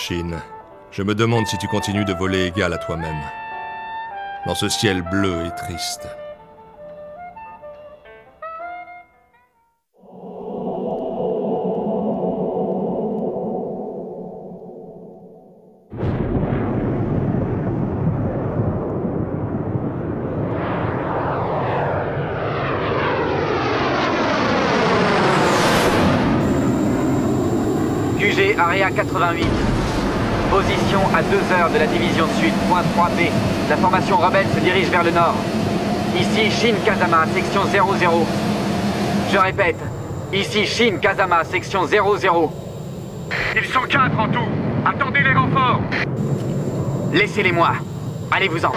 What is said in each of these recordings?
Shin, je me demande si tu continues de voler égal à toi-même. Dans ce ciel bleu et triste. QG Area 88. Position à 2 heures de la division sud, point 3B. La formation rebelle se dirige vers le nord. Ici Shin Kazama, section 00. Je répète, ici Shin Kazama, section 00. Ils sont 4 en tout. Attendez les renforts. Laissez-les-moi. Allez-vous-en.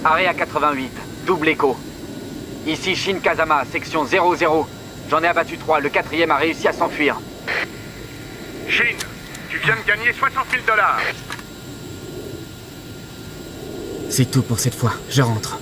Area 88, double écho. Ici Shin Kazama, section 00. J'en ai abattu 3, le 4e a réussi à s'enfuir. Shin, tu viens de gagner 60 000 $. C'est tout pour cette fois, je rentre.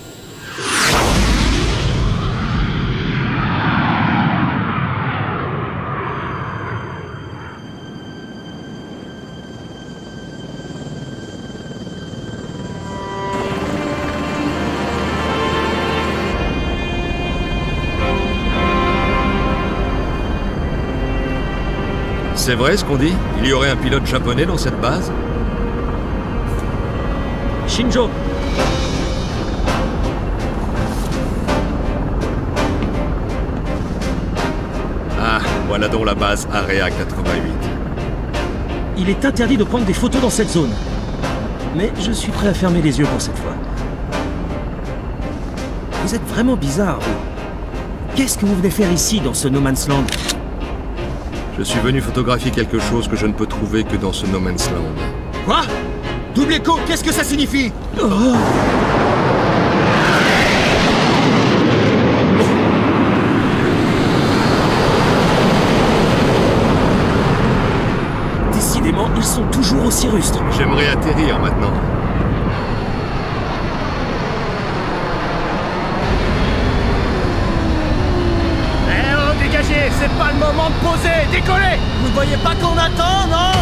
C'est vrai ce qu'on dit? Il y aurait un pilote japonais dans cette base? Shinjo! Ah, voilà donc la base Area 88. Il est interdit de prendre des photos dans cette zone. Mais je suis prêt à fermer les yeux pour cette fois. Vous êtes vraiment bizarre, vous. Qu'est-ce que vous venez faire ici, dans ce No Man's Land? Je suis venu photographier quelque chose que je ne peux trouver que dans ce No Man's Land. Quoi? Double écho, qu'est-ce que ça signifie? Oh. Décidément, ils sont toujours aussi rustres. J'aimerais atterrir maintenant. Eh oh, dégagez! C'est pas le moment de poser! Décollez! Vous ne voyez pas qu'on attend, non?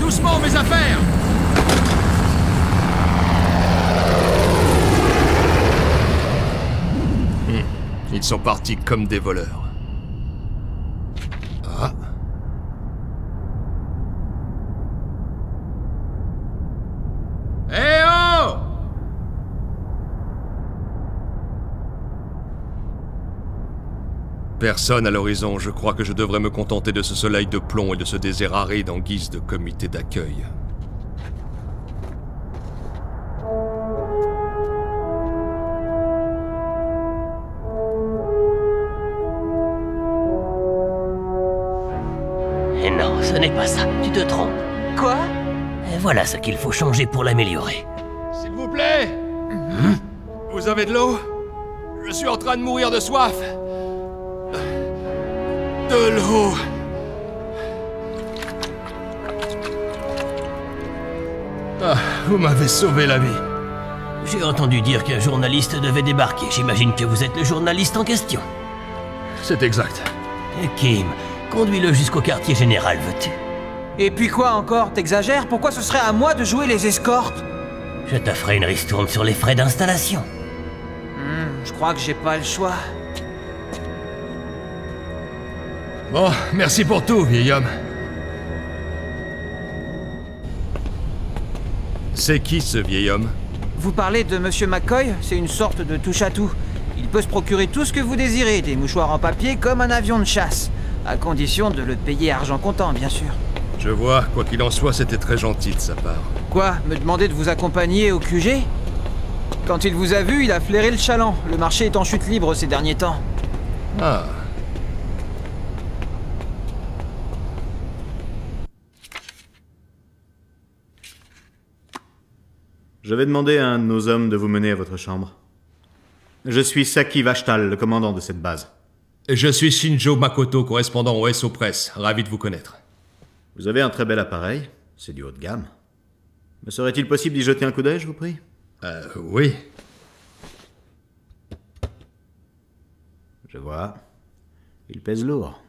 Doucement, mes affaires! Ils sont partis comme des voleurs. Ah. Eh oh! Personne à l'horizon, je crois que je devrais me contenter de ce soleil de plomb et de ce désert aride en guise de comité d'accueil. Et non, ce n'est pas ça, tu te trompes. Quoi? Et voilà ce qu'il faut changer pour l'améliorer. S'il vous plaît! Vous avez de l'eau? Je suis en train de mourir de soif! De l'eau! Ah, vous m'avez sauvé la vie. J'ai entendu dire qu'un journaliste devait débarquer. J'imagine que vous êtes le journaliste en question. C'est exact. Et Kim, conduis-le jusqu'au quartier général, veux-tu? Et puis quoi encore? T'exagères? Pourquoi ce serait à moi de jouer les escortes? Je te ferai une ristourne sur les frais d'installation. Je crois que j'ai pas le choix. Bon, merci pour tout, vieil homme. C'est qui, ce vieil homme? Vous parlez de Monsieur McCoy? C'est une sorte de touche-à-tout. Il peut se procurer tout ce que vous désirez, des mouchoirs en papier comme un avion de chasse. À condition de le payer argent comptant, bien sûr. Je vois, quoi qu'il en soit, c'était très gentil de sa part. Quoi? Me demander de vous accompagner au QG? Quand il vous a vu, il a flairé le chaland. Le marché est en chute libre ces derniers temps. Ah. Je vais demander à un de nos hommes de vous mener à votre chambre. Je suis Saki Vashtal, le commandant de cette base. Je suis Shinjo Makoto, correspondant au SO Press. Ravi de vous connaître. Vous avez un très bel appareil, c'est du haut de gamme. Me serait-il possible d'y jeter un coup d'œil, je vous prie? Oui. Je vois. Il pèse lourd.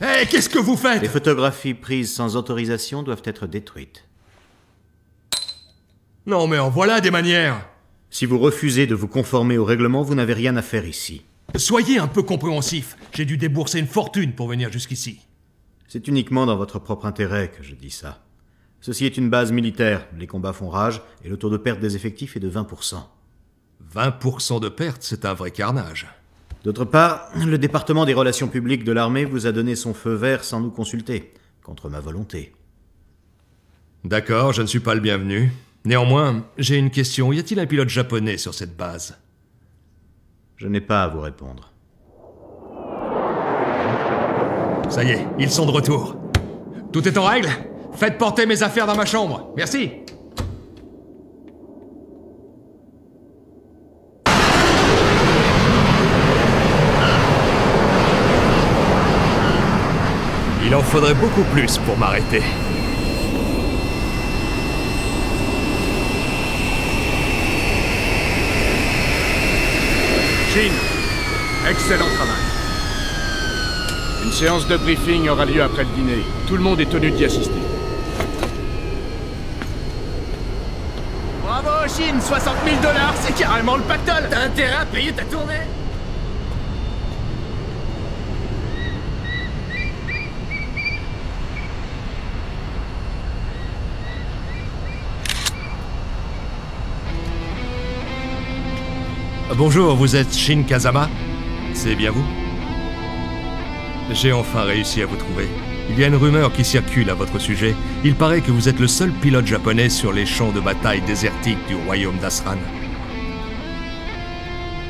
Hé, qu'est-ce que vous faites? Les photographies prises sans autorisation doivent être détruites. Non, mais en voilà des manières. Si vous refusez de vous conformer au règlement, vous n'avez rien à faire ici. Soyez un peu compréhensif. J'ai dû débourser une fortune pour venir jusqu'ici. C'est uniquement dans votre propre intérêt que je dis ça. Ceci est une base militaire, les combats font rage, et le taux de perte des effectifs est de 20%. 20% de perte, c'est un vrai carnage. D'autre part, le département des relations publiques de l'armée vous a donné son feu vert sans nous consulter, contre ma volonté. D'accord, je ne suis pas le bienvenu. Néanmoins, j'ai une question. Y a-t-il un pilote japonais sur cette base? Je n'ai pas à vous répondre. Ça y est, ils sont de retour. Tout est en règle? Faites porter mes affaires dans ma chambre. Merci. Il en faudrait beaucoup plus pour m'arrêter. Shin, excellent travail. Une séance de briefing aura lieu après le dîner. Tout le monde est tenu d'y assister. Bravo, Shin, 60 000 $, c'est carrément le pactole. T'as intérêt à payer ta tournée. Bonjour, vous êtes Shin Kazama? C'est bien vous? J'ai enfin réussi à vous trouver. Il y a une rumeur qui circule à votre sujet. Il paraît que vous êtes le seul pilote japonais sur les champs de bataille désertiques du royaume d'Asran.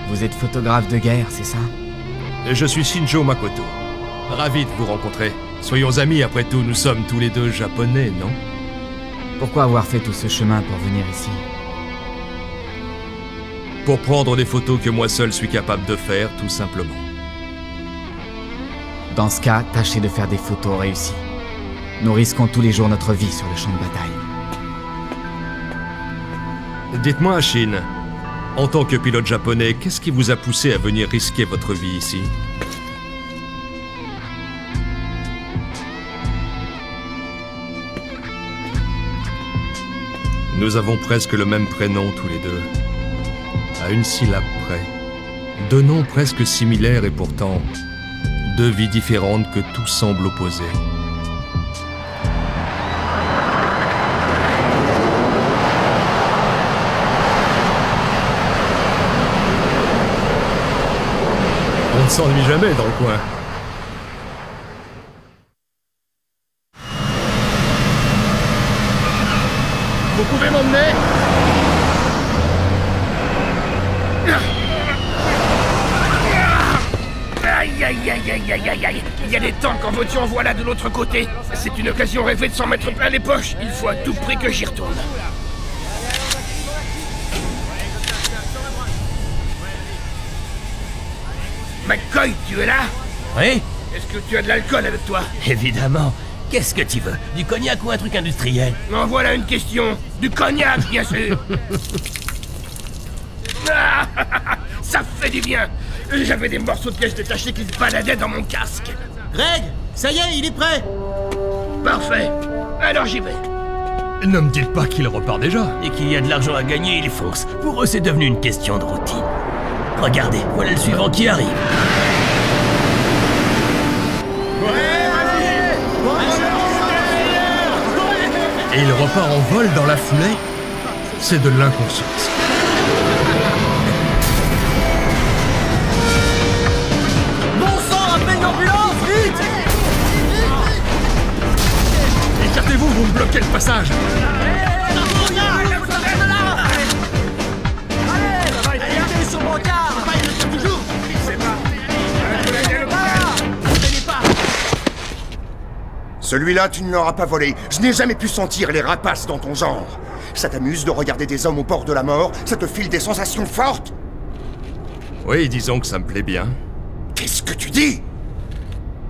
Vous êtes photographe de guerre, c'est ça? Je suis Shinjo Makoto. Ravi de vous rencontrer. Soyons amis, après tout, nous sommes tous les deux japonais, non? Pourquoi avoir fait tout ce chemin pour venir ici? Pour prendre des photos que moi seul suis capable de faire, tout simplement. Dans ce cas, tâchez de faire des photos réussies. Nous risquons tous les jours notre vie sur le champ de bataille. Dites-moi, Shin, en tant que pilote japonais, qu'est-ce qui vous a poussé à venir risquer votre vie ici? Nous avons presque le même prénom tous les deux. À une syllabe près. Deux noms presque similaires et pourtant deux vies différentes que tout semble opposer. On ne s'ennuie jamais dans le coin. Vous pouvez m'emmener? Aïe, aïe, aïe, aïe, aïe, aïe, aïe. Il y a des tanks en voiture, en voilà de l'autre côté. C'est une occasion rêvée de s'en mettre plein les poches. Il faut à tout prix que j'y retourne. McCoy, tu es là? Oui? Est-ce que tu as de l'alcool avec toi? Évidemment. Qu'est-ce que tu veux? Du cognac ou un truc industriel? En voilà une question. Du cognac, bien sûr. Ah, ça fait du bien. J'avais des morceaux de pièces détachées qui se baladaient dans mon casque. Greg, ça y est, il est prêt. Parfait. Alors j'y vais. Ne me dites pas qu'il repart déjà. Et qu'il y a de l'argent à gagner, ils foncent. Pour eux, c'est devenu une question de routine. Regardez, voilà le suivant qui arrive. Et il repart en vol dans la foulée. C'est de l'inconscience. Bon sang, appelez une ambulance, vite. Écartez-vous, vous me bloquez le passage. Celui-là, tu ne l'auras pas volé. Je n'ai jamais pu sentir les rapaces dans ton genre. Ça t'amuse de regarder des hommes au bord de la mort? Ça te file des sensations fortes? Oui, disons que ça me plaît bien. Qu'est-ce que tu dis?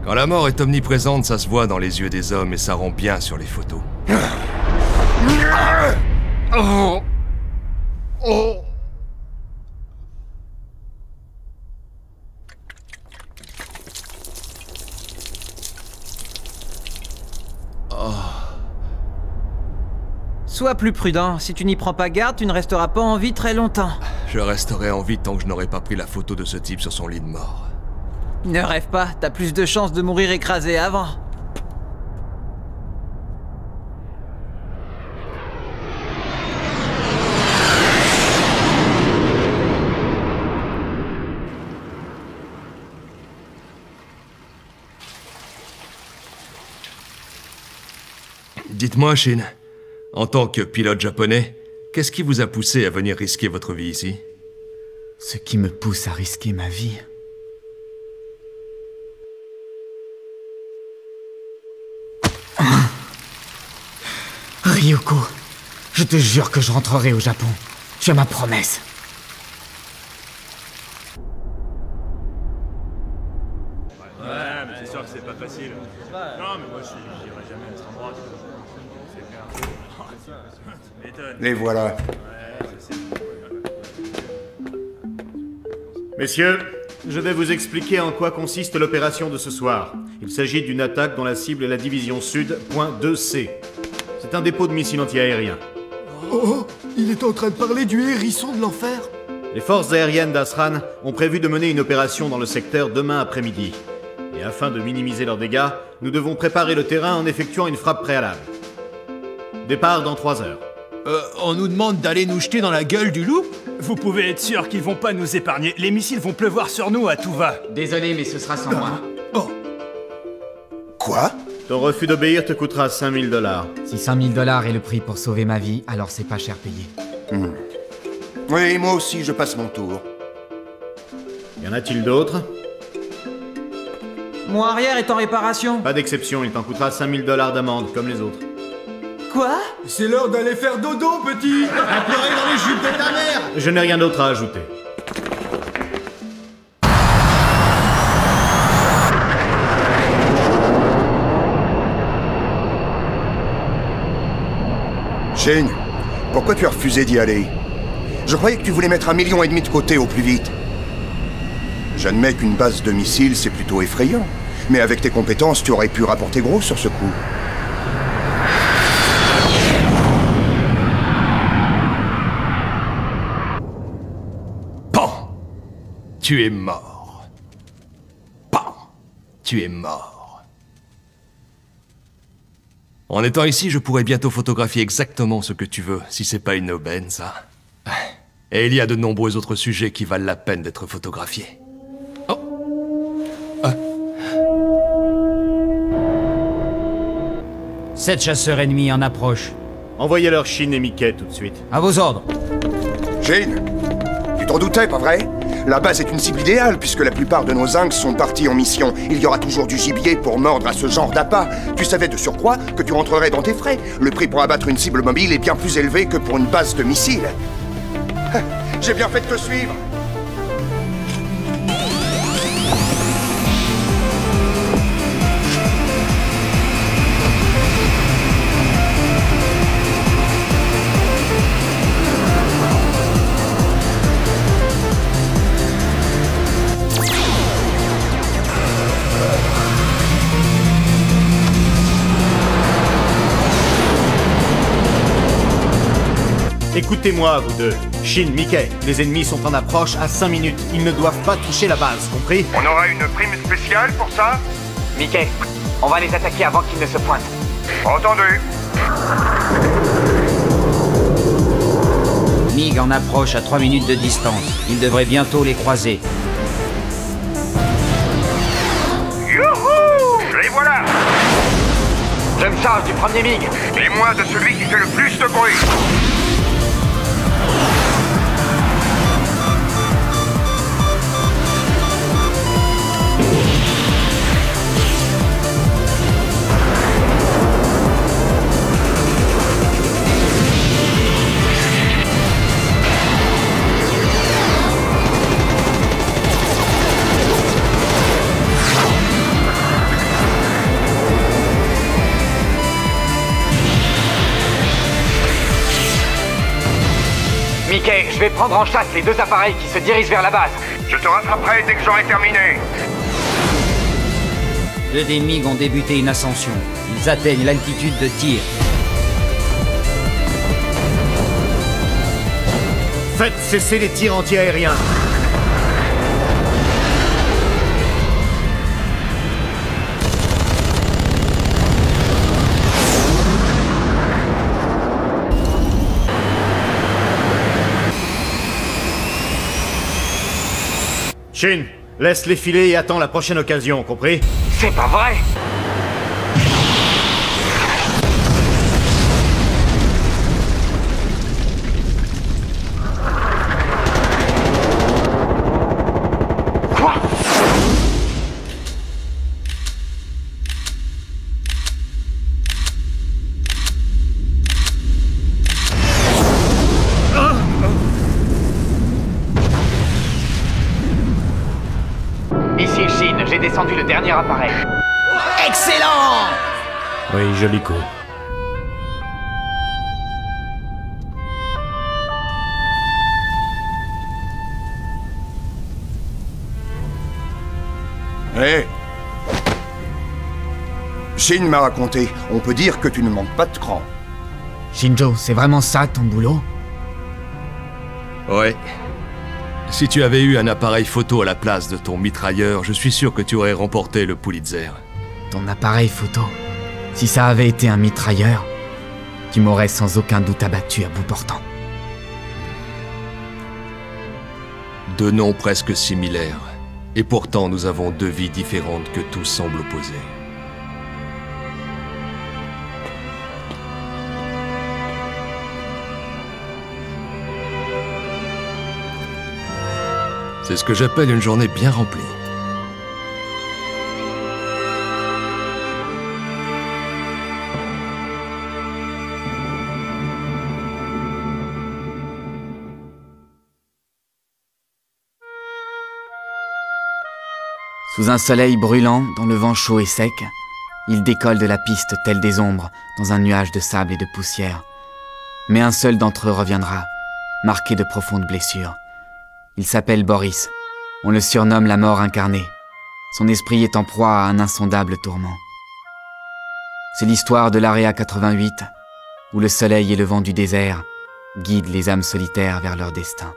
Quand la mort est omniprésente, ça se voit dans les yeux des hommes et ça rend bien sur les photos. Oh. Oh. Sois plus prudent, si tu n'y prends pas garde, tu ne resteras pas en vie très longtemps. Je resterai en vie tant que je n'aurai pas pris la photo de ce type sur son lit de mort. Ne rêve pas, t'as plus de chances de mourir écrasé avant. Dites-moi, Shin, en tant que pilote japonais, qu'est-ce qui vous a poussé à venir risquer votre vie ici? Ce qui me pousse à risquer ma vie... Ryuko, je te jure que je rentrerai au Japon. Tu as ma promesse. Ouais, mais c'est sûr que c'est pas facile. Non, mais moi, j'irai jamais à cet endroit. C'est clair. Les voilà. Messieurs, je vais vous expliquer en quoi consiste l'opération de ce soir. Il s'agit d'une attaque dont la cible est la division Sud, point 2C. C'est un dépôt de missiles antiaériens. Oh, il est en train de parler du hérisson de l'enfer. Les forces aériennes d'Asran ont prévu de mener une opération dans le secteur demain après-midi. Et afin de minimiser leurs dégâts, nous devons préparer le terrain en effectuant une frappe préalable. Départ dans 3 heures. On nous demande d'aller nous jeter dans la gueule du loup? Vous pouvez être sûr qu'ils vont pas nous épargner. Les missiles vont pleuvoir sur nous à tout va. Désolé, mais ce sera sans moi. Oh. Quoi? Ton refus d'obéir te coûtera 5000 $. Si 5000 $ est le prix pour sauver ma vie, alors c'est pas cher payé. Oui, moi aussi, je passe mon tour. Y en a-t-il d'autres? Mon arrière est en réparation. Pas d'exception, il t'en coûtera 5000 $ d'amende, comme les autres. Quoi? C'est l'heure d'aller faire dodo, petit. À pleurer dans les jupes de ta mère. Je n'ai rien d'autre à ajouter. Shane, pourquoi tu as refusé d'y aller? Je croyais que tu voulais mettre 1,5 million de côté au plus vite. J'admets qu'une base de missiles, c'est plutôt effrayant. Mais avec tes compétences, tu aurais pu rapporter gros sur ce coup. Pan! Tu es mort. Pan! Tu es mort. En étant ici, je pourrais bientôt photographier exactement ce que tu veux, si c'est pas une aubaine, ça. Et il y a de nombreux autres sujets qui valent la peine d'être photographiés. Oh! 7 chasseurs ennemis en approche. Envoyez-leur Shin et Mickey tout de suite. À vos ordres. Jane, tu t'en doutais, pas vrai? La base est une cible idéale, puisque la plupart de nos zincs sont partis en mission. Il y aura toujours du gibier pour mordre à ce genre d'appât. Tu savais de surcroît que tu rentrerais dans tes frais. Le prix pour abattre une cible mobile est bien plus élevé que pour une base de missiles. J'ai bien fait de te suivre. Écoutez-moi, vous deux. Shin, Mickey, les ennemis sont en approche à 5 minutes. Ils ne doivent pas toucher la base, compris? On aura une prime spéciale pour ça? Mickey, on va les attaquer avant qu'ils ne se pointent. Entendu. MiG en approche à 3 minutes de distance. Il devrait bientôt les croiser. Youhou! Les voilà! Je me charge du premier MiG. Et moi de celui qui fait le plus de bruit. Mickey, je vais prendre en chasse les 2 appareils qui se dirigent vers la base. Je te rattraperai dès que j'aurai terminé. 2 des MiG ont débuté une ascension. Ils atteignent l'altitude de tir. Faites cesser les tirs anti-aériens. Shin, laisse-les filer et attends la prochaine occasion, compris? C'est pas vrai! Quoi? Ici Shin, j'ai descendu le dernier appareil. Excellent! Oui, joli coup. Hé! Shin m'a raconté. On peut dire que tu ne manques pas de cran. Shinjo, c'est vraiment ça ton boulot? Ouais. Si tu avais eu un appareil photo à la place de ton mitrailleur, je suis sûr que tu aurais remporté le Pulitzer. Ton appareil photo? Si ça avait été un mitrailleur, tu m'aurais sans aucun doute abattu à bout portant. 2 noms presque similaires. Et pourtant, nous avons 2 vies différentes que tout semble opposer. C'est ce que j'appelle une journée bien remplie. Sous un soleil brûlant, dans le vent chaud et sec, il décolle de la piste tel des ombres dans un nuage de sable et de poussière. Mais un seul d'entre eux reviendra, marqué de profondes blessures. Il s'appelle Boris. On le surnomme la mort incarnée. Son esprit est en proie à un insondable tourment. C'est l'histoire de l'Area 88, où le soleil et le vent du désert guident les âmes solitaires vers leur destin.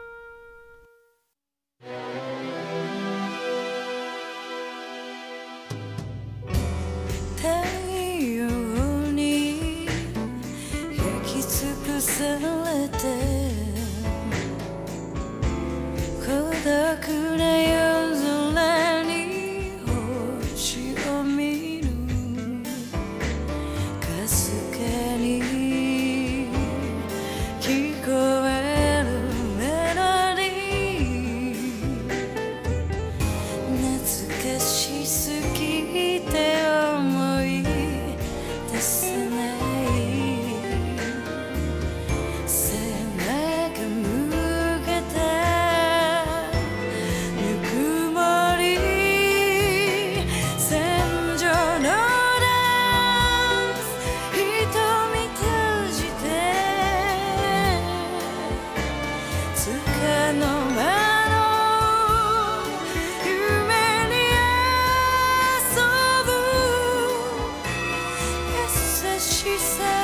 tu sais.